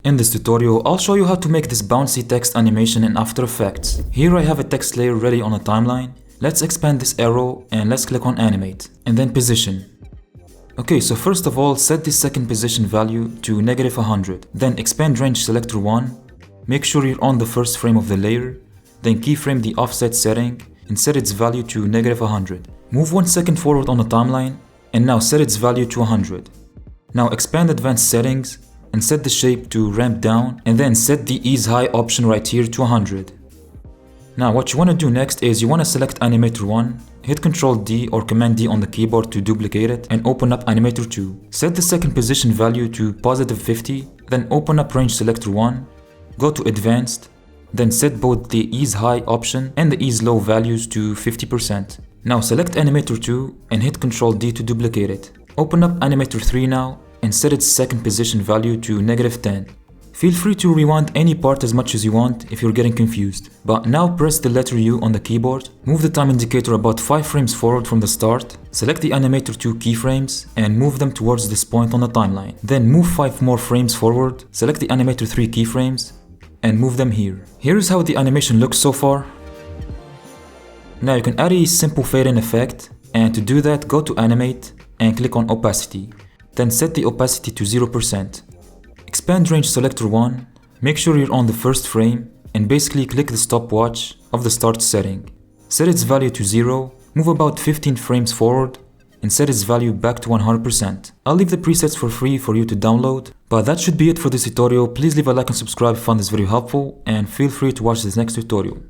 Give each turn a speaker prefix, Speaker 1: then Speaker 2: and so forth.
Speaker 1: In this tutorial, I'll show you how to make this bouncy text animation in After Effects. Here I have a text layer ready on a timeline. Let's expand this arrow and let's click on Animate and then Position. Okay, so first of all, set the second position value to -100. Then expand Range Selector 1. Make sure you're on the first frame of the layer. Then keyframe the offset setting and set its value to -100. Move 1 second forward on the timeline and now set its value to 100. Now expand Advanced Settings and set the shape to ramp down and then set the ease high option right here to 100. Now what you want to do next is you want to select Animator 1, hit Ctrl D or Command D on the keyboard to duplicate it and open up Animator 2. Set the second position value to +50, then open up Range Selector 1, go to Advanced, then set both the ease high option and the ease low values to 50%. Now select Animator 2 and hit Ctrl D to duplicate it. Open up Animator 3 now and set its second position value to -10. Feel free to rewind any part as much as you want if you're getting confused. But now press the letter U on the keyboard, move the time indicator about 5 frames forward from the start, select the Animator 2 keyframes and move them towards this point on the timeline. Then move 5 more frames forward, select the Animator 3 keyframes and move them here. Here is how the animation looks so far. Now you can add a simple fade-in effect, and to do that go to Animate and click on Opacity. Then set the opacity to 0%. Expand Range Selector 1, make sure you're on the first frame and basically click the stopwatch of the start setting. Set its value to 0, move about 15 frames forward and set its value back to 100%. I'll leave the presets for free for you to download, but that should be it for this tutorial. Please leave a like and subscribe if you found this video helpful and feel free to watch this next tutorial.